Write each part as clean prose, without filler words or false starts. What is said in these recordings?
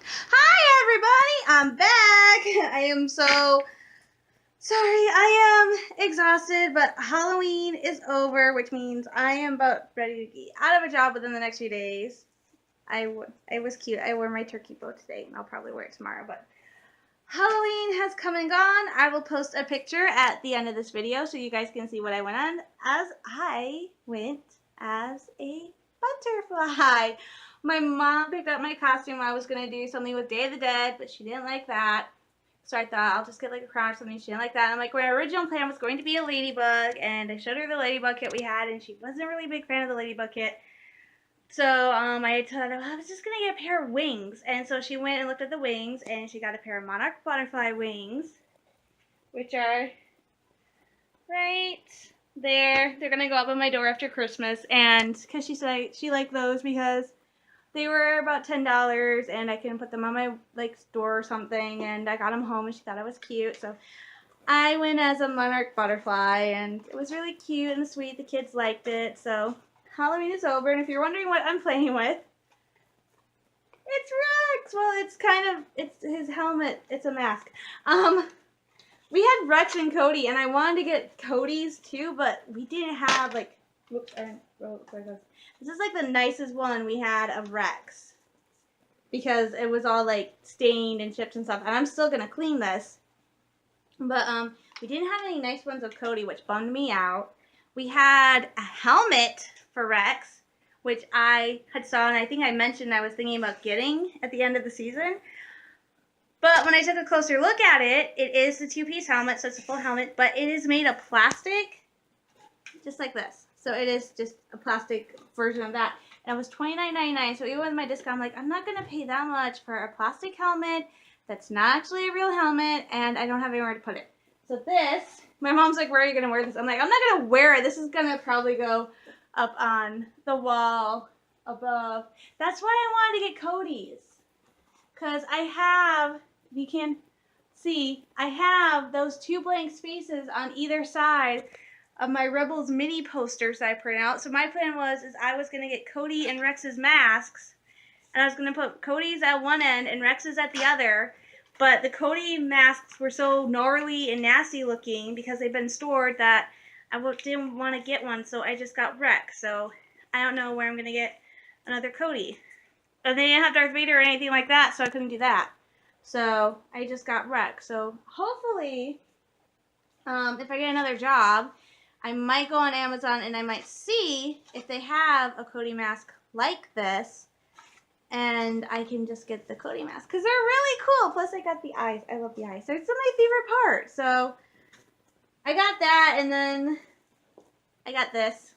Hi everybody, I'm back. I am so sorry. I am exhausted, but Halloween is over, which means I am about ready to be out of a job within the next few days. I was cute. I wore my turkey bow today, and I'll probably wear it tomorrow, but Halloween has come and gone. I will post a picture at the end of this video so you guys can see what I went on as I went as a butterfly. My mom picked up my costume. I was going to do something with Day of the Dead, but she didn't like that. So I thought I'll just get like a crown or something. She didn't like that. I'm like, my original plan was going to be a ladybug, and I showed her the ladybug kit we had, and she wasn't really a big fan of the ladybug kit. So I told her I was just gonna get a pair of wings, and so she went and looked at the wings, and she got a pair of monarch butterfly wings, which are right there. They're gonna go up on my door after Christmas, and because she said she liked those because they were about $10, and I can put them on my like store or something, and I got them home, and she thought I was cute, so I went as a monarch butterfly, and it was really cute and sweet. The kids liked it, so Halloween is over, and if you're wondering what I'm playing with, it's Rex. Well, it's his helmet. It's a mask. We had Rex and Cody, and I wanted to get Cody's too, but we didn't have like. Whoops, this is like the nicest one we had of Rex because it was all like stained and chipped and stuff, and I'm still gonna clean this. But we didn't have any nice ones of Cody, which bummed me out. We had a helmet for Rex, which I had saw, and I think I mentioned I was thinking about getting at the end of the season. But when I took a closer look at it, it is the two-piece helmet, so it's a full helmet, but it is made of plastic, just like this. So it is just a plastic version of that. And it was $29.99, so even with my discount, I'm like, I'm not going to pay that much for a plastic helmet that's not actually a real helmet, and I don't have anywhere to put it. So this, my mom's like, where are you going to wear this? I'm like, I'm not going to wear it. This is going to probably go up on the wall above. That's why I wanted to get Cody's. Because I have, if you can see, I have those two blank spaces on either side of my Rebels mini posters that I print out. So my plan was, I was going to get Cody and Rex's masks, and I was going to put Cody's at one end and Rex's at the other. But the Cody masks were so gnarly and nasty looking because they've been stored that I didn't want to get one, so I just got Rex. So I don't know where I'm going to get another Cody. And they didn't have Darth Vader or anything like that, so I couldn't do that. So I just got Rex. So hopefully, if I get another job, I might go on Amazon and I might see if they have a Cody mask like this, and I can just get the Cody mask because they're really cool. Plus, I got the eyes. I love the eyes. So it's my favorite part. So I got that, and then I got this.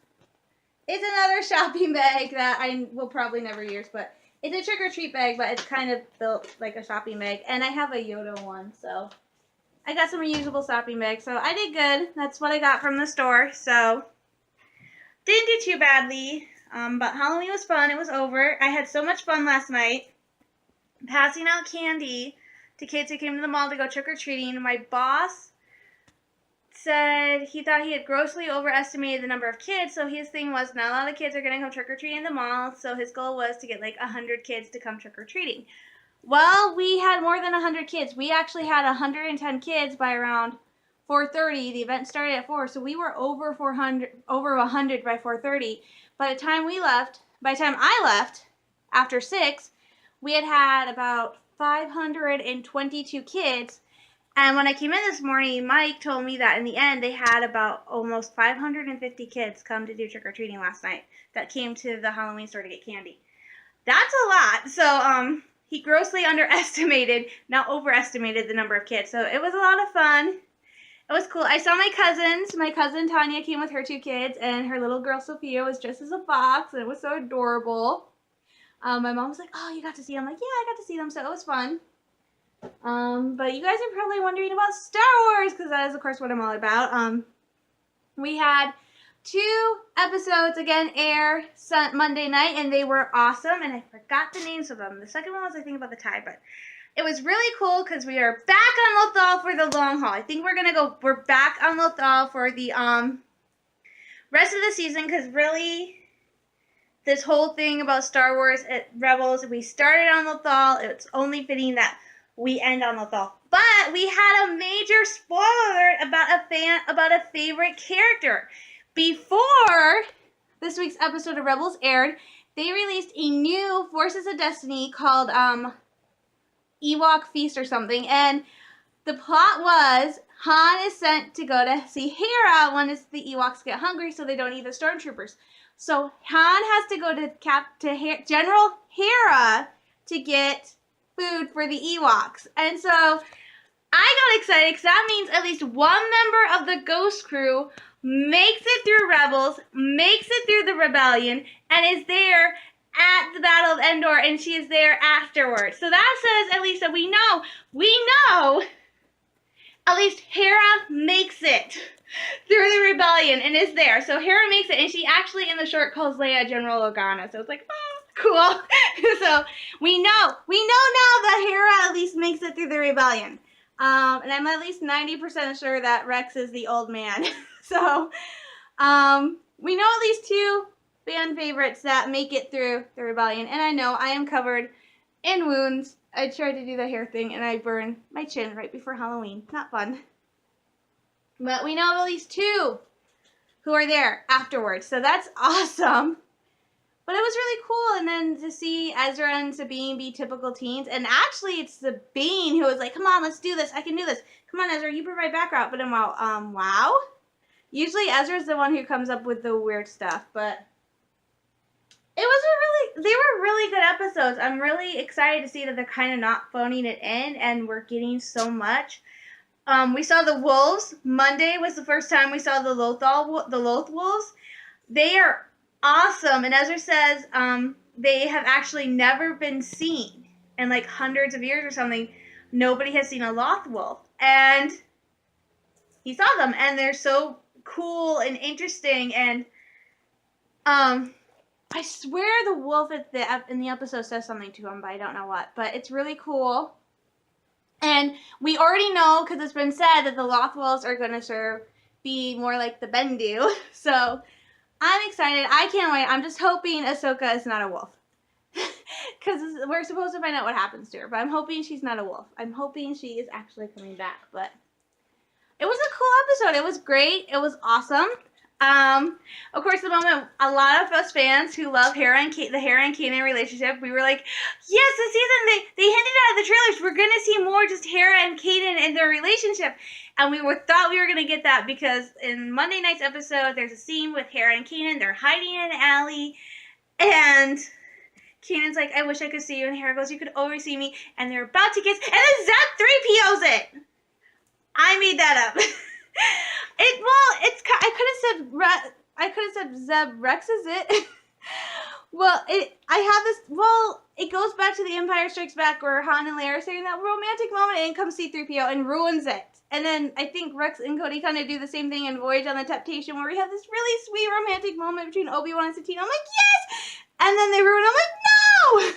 It's another shopping bag that I will probably never use, but it's a trick-or-treat bag, but it's kind of built like a shopping bag, and I have a Yoda one, so I got some reusable shopping bags, so I did good. That's what I got from the store, so didn't do too badly, but Halloween was fun. It was over. I had so much fun last night passing out candy to kids who came to the mall to go trick-or-treating. My boss said he thought he had grossly overestimated the number of kids, so his thing was not a lot of kids are going to come trick-or-treating in the mall, so his goal was to get like 100 kids to come trick-or-treating. Well, we had more than 100 kids. We actually had 110 kids by around 4:30. The event started at 4, so we were over 100 by 4:30. By the time I left, after 6, we had about 522 kids. And when I came in this morning, Mike told me that in the end, they had about almost 550 kids come to do trick-or-treating last night that came to the Halloween store to get candy. That's a lot. So, he grossly underestimated, not overestimated the number of kids. So it was a lot of fun. It was cool. I saw my cousins. My cousin Tanya came with her 2 kids, and her little girl Sophia was dressed as a fox, and it was so adorable. My mom was like, oh, you got to see them? I'm like, yeah, I got to see them, so it was fun. But you guys are probably wondering about Star Wars, because that is, of course, what I'm all about. We had 2 episodes again air Monday night, and they were awesome, and I forgot the names of them. The second one was, I think, about the tie, but it was really cool because we are back on Lothal for the long haul. I think we're back on Lothal for the rest of the season, because really this whole thing about Star Wars at Rebels, we started on Lothal. It's only fitting that we end on Lothal. But we had a major spoiler alert about a favorite character. Before this week's episode of Rebels aired, they released a new Forces of Destiny called Ewok Feast or something, and the plot was Han is sent to go to see Hera when the Ewoks get hungry so they don't eat the stormtroopers. So Han has to go to General Hera to get food for the Ewoks. And so I got excited because that means at least one member of the Ghost Crew makes it through Rebels, makes it through the Rebellion, and is there at the Battle of Endor, and she is there afterwards. So that says at least that we know at least Hera makes it through the Rebellion and is there. So Hera makes it, and she actually in the short calls Leia General Organa. So it's like, cool. So we know now that Hera at least makes it through the Rebellion. And I'm at least 90% sure that Rex is the old man. So we know at least 2 fan favorites that make it through the Rebellion. And I know I am covered in wounds. I tried to do the hair thing and I burned my chin right before Halloween. Not fun. But we know at least 2 who are there afterwards. So that's awesome. But it was really cool. And then to see Ezra and Sabine be typical teens. And actually it's Sabine who was like, come on, let's do this. I can do this. Come on, Ezra, you provide background. But I'm all, wow. Usually Ezra's the one who comes up with the weird stuff. But they were really good episodes. I'm really excited to see that they're kind of not phoning it in and we're getting so much. We saw the wolves. Monday was the first time we saw the Loth wolves. They are awesome. And Ezra says they have actually never been seen in like hundreds of years or something. Nobody has seen a Loth wolf. And he saw them and they're so cool and interesting. And I swear the wolf in the episode says something to him, but I don't know what. But it's really cool. And we already know, because it's been said, that the Loth wolves are going to be more like the Bendu. So I'm excited. I can't wait. I'm just hoping Ahsoka is not a wolf. Because we're supposed to find out what happens to her. But I'm hoping she's not a wolf. I'm hoping she is actually coming back. But it was a cool episode. It was great. It was awesome. Of course, the moment a lot of us fans who love the Hera and Kanan relationship, we were like, yes, this season they hinted at the trailers. We're gonna see more just Hera and Kanan and their relationship, and we thought we were gonna get that because in Monday night's episode, there's a scene with Hera and Kanan. They're hiding in an alley, and Kanan's like, I wish I could see you, and Hera goes, you could always see me, and they're about to kiss, and then Zeb 3PO's it. I made that up. I could have said Zeb Rex is it. It goes back to the Empire Strikes Back where Han and Leia are saying that romantic moment and in comes C-3PO and ruins it. And then I think Rex and Cody kind of do the same thing in Voyage on the Temptation where we have this really sweet romantic moment between Obi-Wan and Satine. I'm like, yes! And then they ruin it. I'm like, no!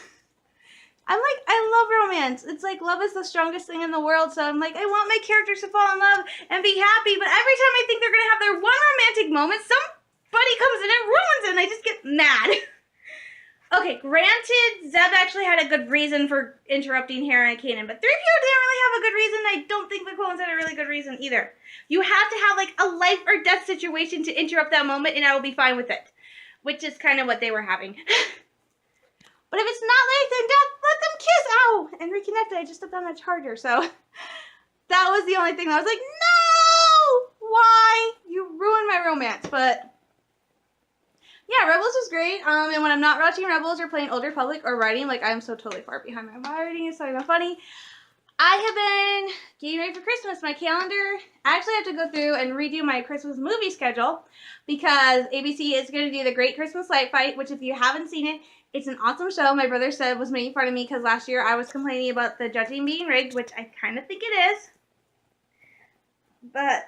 I love romance. It's like love is the strongest thing in the world. So I'm like, I want my characters to fall in love and be happy. But every time I think they're going to have their one romantic moment, somebody comes in and ruins it. And I just get mad. Okay, granted, Zeb actually had a good reason for interrupting Hera and Kanan. But 3PO didn't really have a good reason. I don't think the clones had a really good reason either. You have to have like a life or death situation to interrupt that moment. And I will be fine with it. Which is kind of what they were having. But if it's not life and death, let them kiss. Ow! And reconnect. I just stepped on a charger. So that was the only thing that I was like, no! Why? You ruined my romance. But yeah, Rebels was great. And when I'm not watching Rebels or playing Old Republic or writing, like I'm so totally far behind my writing. It's not even funny. I have been getting ready for Christmas. My calendar, I actually have to go through and redo my Christmas movie schedule because ABC is going to do The Great Christmas Light Fight, which if you haven't seen it, it's an awesome show. My brother said was making fun of me because last year I was complaining about the judging being rigged, which I kind of think it is. But,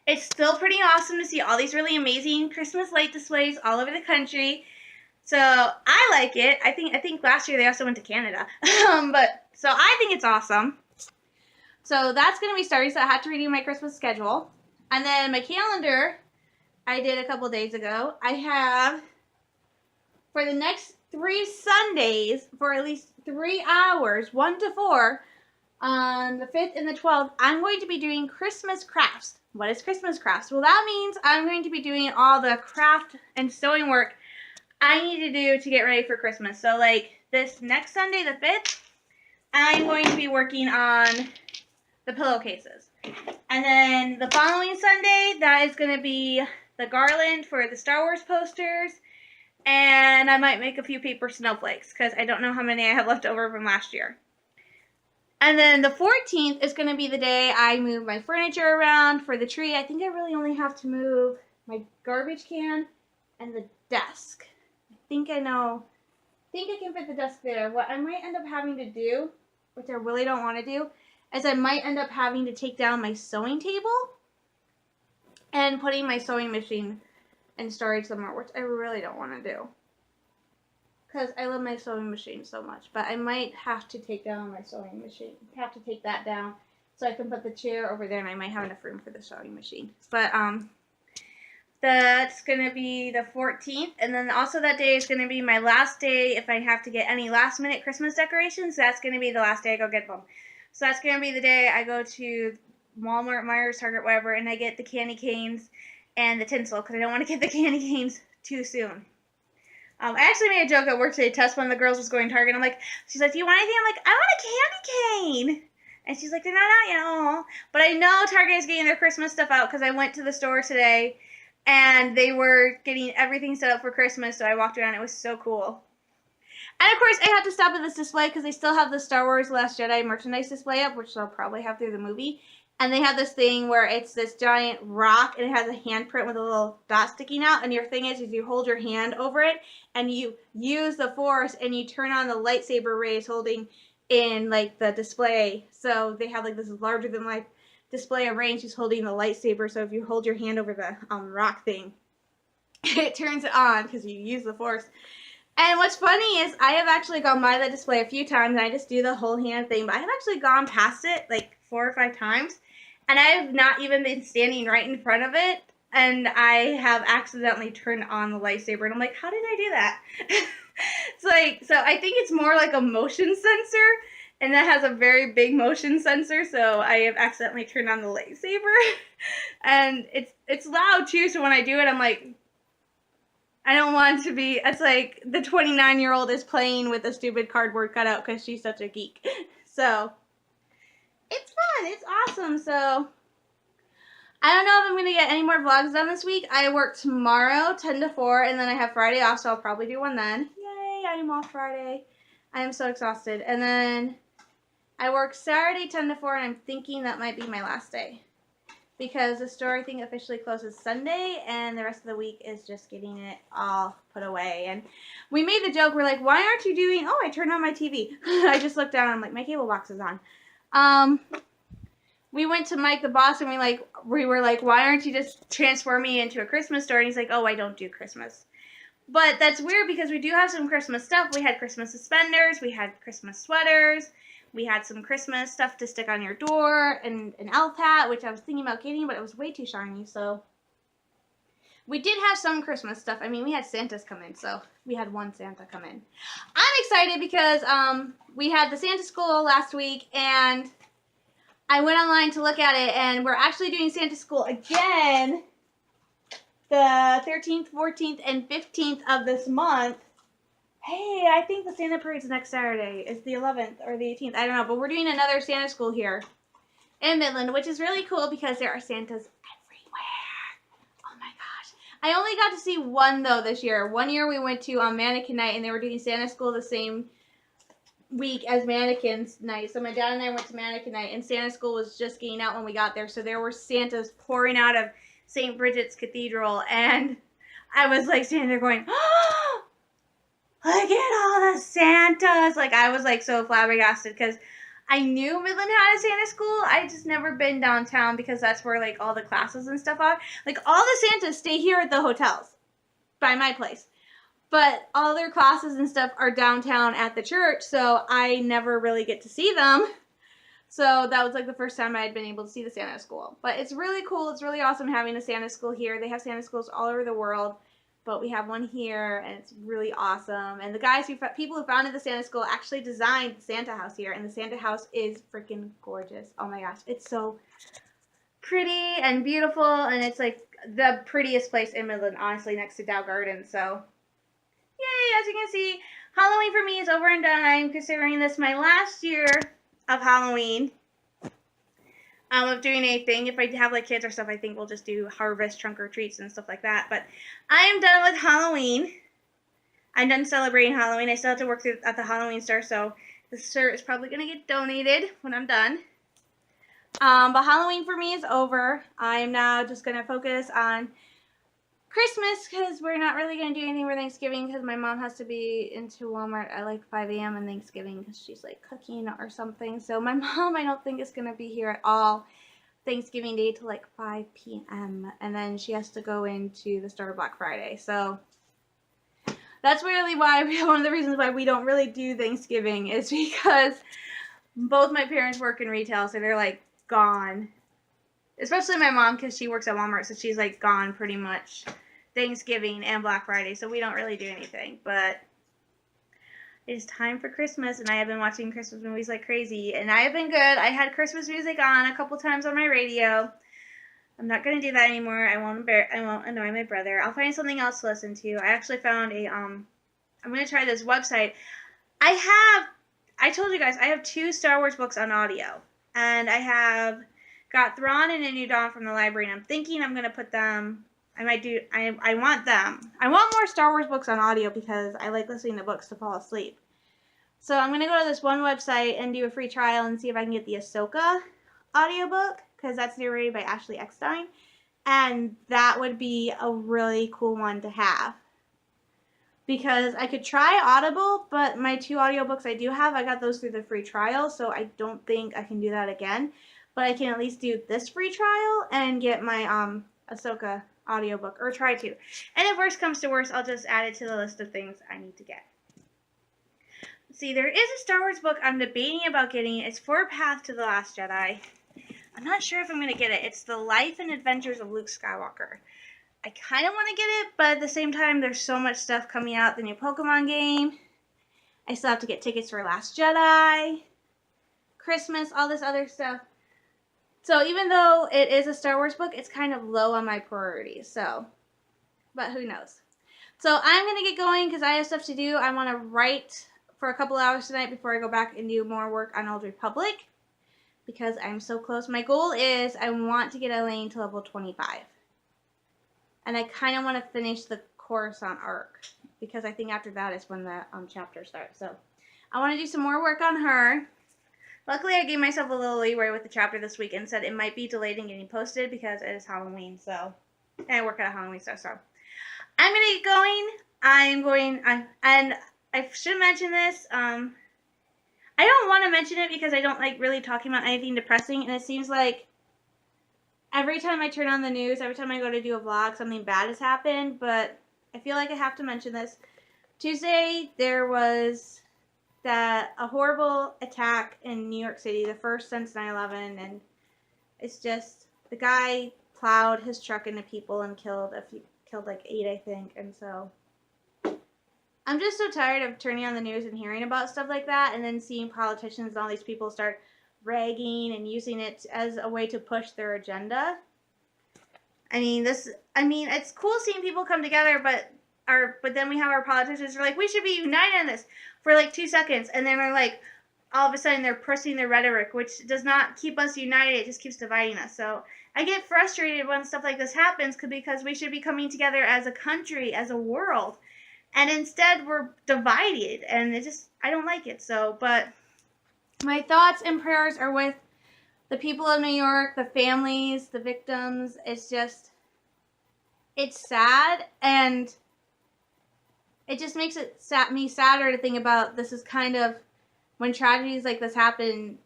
it's still pretty awesome to see all these really amazing Christmas light displays all over the country. So I like it. I think last year they also went to Canada. So I think it's awesome. So that's going to be starting. So I have to redo my Christmas schedule. And then my calendar I did a couple days ago. I have, for the next 3 Sundays, for at least 3 hours, 1 to 4, on the 5th and the 12th, I'm going to be doing Christmas crafts. What is Christmas crafts? Well, that means I'm going to be doing all the craft and sewing work I need to do to get ready for Christmas. So, like, this next Sunday, the 5th, I'm going to be working on the pillowcases. And then the following Sunday, that is going to be the garland for the Star Wars posters. And I might make a few paper snowflakes because I don't know how many I have left over from last year. And then the 14th is going to be the day I move my furniture around for the tree. I think I really only have to move my garbage can and the desk. I think I can fit the desk there. What I might end up having to do, which I really don't want to do, is I might end up having to take down my sewing table and putting my sewing machine in storage somewhere, which I really don't want to do. Because I love my sewing machine so much. But I might have to take down my sewing machine. Have to take that down so I can put the chair over there, and I might have enough room for the sewing machine. But that's going to be the 14th. And then also that day is going to be my last day if I have to get any last minute Christmas decorations. That's going to be the last day I go get them. So that's going to be the day I go to Walmart, Meijer, Target, whatever, and I get the candy canes and the tinsel because I don't want to get the candy canes too soon. I actually made a joke at work today. Tess, one of the girls, was going to Target. I'm like, she's like, do you want anything? I'm like, I want a candy cane. And she's like, they're not out yet. Aww. But I know Target is getting their Christmas stuff out because I went to the store today and they were getting everything set up for Christmas. So I walked around. It was so cool. And of course, I had to stop at this display because they still have the Star Wars Last Jedi merchandise display up, which they'll probably have through the movie. And they have this thing where it's this giant rock, and it has a handprint with a little dot sticking out. And your thing is you hold your hand over it, and you use the Force, and you turn on the lightsaber rays holding in, like, the display. So they have, like, this larger-than-life display of Rey, and she's holding the lightsaber. So if you hold your hand over the rock thing, it turns it on because you use the Force. And what's funny is I have actually gone by that display a few times, and I just do the whole hand thing. But I have actually gone past it, like, 4 or 5 times. And I have not even been standing right in front of it, and I have accidentally turned on the lightsaber, and I'm like, how did I do that? It's like, so I think it's more like a motion sensor, and that has a very big motion sensor, so I have accidentally turned on the lightsaber. And it's loud, too, so when I do it, I'm like, I don't want to be, it's like the 29-year-old is playing with a stupid cardboard cutout because she's such a geek. So it's fun. It's awesome. So I don't know if I'm going to get any more vlogs done this week. I work tomorrow, 10 to 4, and then I have Friday off, so I'll probably do one then. Yay, I am off Friday. I am so exhausted. And then I work Saturday, 10 to 4, and I'm thinking that might be my last day. Because the store, I think, officially closes Sunday, and the rest of the week is just getting it all put away. And we made the joke, we're like, why aren't you doing, oh, I turned on my TV. I just looked down, and I'm like, my cable box is on. We went to Mike the boss, and we were like, why aren't you just transform me into a Christmas store? And he's like, oh, I don't do Christmas. But that's weird because we do have some Christmas stuff. We had Christmas suspenders, we had Christmas sweaters, we had some Christmas stuff to stick on your door, and an elf hat, which I was thinking about getting, but it was way too shiny, so we did have some Christmas stuff. I mean, we had Santas come in, so we had one Santa come in. I'm excited because we had the Santa School last week, and I went online to look at it, and we're actually doing Santa School again the 13th, 14th, and 15th of this month. Hey, I think the Santa Parade's next Saturday. It's the 11th or the 18th. I don't know, but we're doing another Santa School here in Midland, which is really cool because there are Santas everywhere. Oh my gosh. I only got to see one, though, this year. One year we went to Mannequin Night, and they were doing Santa School the same week as Mannequin's Night. So my dad and I went to Mannequin Night, and Santa School was just getting out when we got there. So there were Santas pouring out of St. Bridget's Cathedral, and I was like standing there going, oh, look at all the Santas. Like, I was like so flabbergasted because I knew Midland had a Santa School. I just never been downtown because that's where like all the classes and stuff are. Like, all the Santas stay here at the hotels by my place. But all their classes and stuff are downtown at the church, so I never really get to see them. So that was like the first time I had been able to see the Santa school. But it's really cool. It's really awesome having a Santa school here. They have Santa schools all over the world, but we have one here, and it's really awesome. And the people who founded the Santa school actually designed the Santa house here, and the Santa house is freaking gorgeous. Oh my gosh, it's so pretty and beautiful, and it's like the prettiest place in Midland, honestly, next to Dow Garden. So yay, as you can see, Halloween for me is over and done. I'm considering this my last year of Halloween. Of doing anything. If I have like kids or stuff, I think we'll just do harvest, trunk or treats and stuff like that. But I am done with Halloween. I'm done celebrating Halloween. I still have to work at the Halloween store, so this shirt is probably going to get donated when I'm done. But Halloween for me is over. I'm now just going to focus on Christmas, because we're not really going to do anything for Thanksgiving, because my mom has to be into Walmart at like 5 a.m. on Thanksgiving because she's like cooking or something. So my mom, I don't think, is going to be here at all Thanksgiving Day till like 5 p.m. And then she has to go into the store Black Friday. So that's really why, one of the reasons why we don't really do Thanksgiving is because both my parents work in retail, so they're like gone. Especially my mom, because she works at Walmart, so she's like gone pretty much Thanksgiving and Black Friday, so we don't really do anything. But it is time for Christmas, and I have been watching Christmas movies like crazy, and I have been good. I had Christmas music on a couple times on my radio. I'm not going to do that anymore. I won't annoy my brother. I'll find something else to listen to. I actually found I'm going to try this website. I told you guys, I have 2 Star Wars books on audio, and I have got Thrawn and A New Dawn from the library, and I'm thinking I'm going to put them, I want them. I want more Star Wars books on audio because I like listening to books to fall asleep. So I'm going to go to this one website and do a free trial and see if I can get the Ahsoka audiobook, because that's narrated by Ashley Eckstein, and that would be a really cool one to have. Because I could try Audible, but my 2 audiobooks I do have, I got those through the free trial, so I don't think I can do that again. But I can at least do this free trial and get my Ahsoka audiobook, or try to. And if worst comes to worst, I'll just add it to the list of things I need to get. See, there is a Star Wars book I'm debating about getting. It's for Path to the Last Jedi. I'm not sure if I'm going to get it. It's The Life and Adventures of Luke Skywalker. I kind of want to get it, but at the same time, there's so much stuff coming out. The new Pokemon game. I still have to get tickets for Last Jedi, Christmas, all this other stuff. So even though it is a Star Wars book, it's kind of low on my priorities. So, but who knows? So I'm going to get going because I have stuff to do. I want to write for a couple hours tonight before I go back and do more work on Old Republic, because I'm so close. My goal is I want to get Elaine to level 25. And I kind of want to finish the Coruscant arc, because I think after that is when the chapter starts. So I want to do some more work on her. Luckily, I gave myself a little leeway with the chapter this week and said it might be delayed in getting posted because it is Halloween. So, and I work at a Halloween store. So I'm going to get going. And I should mention this. I don't want to mention it because I don't like really talking about anything depressing. And it seems like every time I turn on the news, every time I go to do a vlog, something bad has happened. But I feel like I have to mention this. Tuesday, there was a horrible attack in New York City, the first since 9/11, and it's just, the guy plowed his truck into people and killed like 8, I think. And so I'm just so tired of turning on the news and hearing about stuff like that, and then seeing politicians and all these people start ragging and using it as a way to push their agenda. I mean, it's cool seeing people come together, but then we have our politicians who are like, we should be united in this for like 2 seconds, and then they're like, all of a sudden they're pushing their rhetoric, which does not keep us united, it just keeps dividing us. So I get frustrated when stuff like this happens, because we should be coming together as a country, as a world, and instead we're divided, and I don't like it. So, but my thoughts and prayers are with the people of New York, the families, the victims. It's sad, and it just makes me sadder to think about. This is kind of, when tragedies like this happen,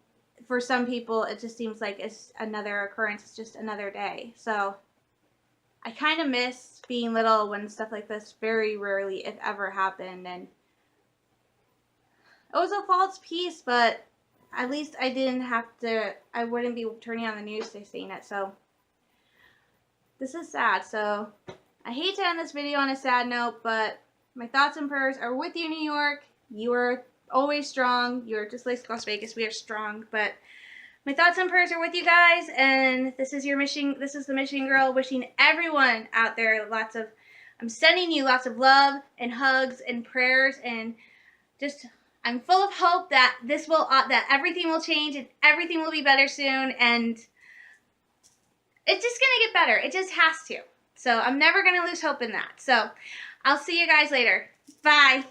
for some people, it just seems like it's another occurrence. It's just another day. So I kind of miss being little when stuff like this very rarely, if ever, happened. And it was a false peace, but at least I didn't have to, I wouldn't be turning on the news to seeing it. So this is sad. So I hate to end this video on a sad note, but my thoughts and prayers are with you, New York. You are always strong. You're just like Las Vegas. We are strong, but my thoughts and prayers are with you guys. And this is the Michigan girl wishing everyone out there I'm sending you lots of love and hugs and prayers, and just I'm full of hope that that everything will change and everything will be better soon, and it's just gonna get better. It just has to. So I'm never gonna lose hope in that. So I'll see you guys later. Bye.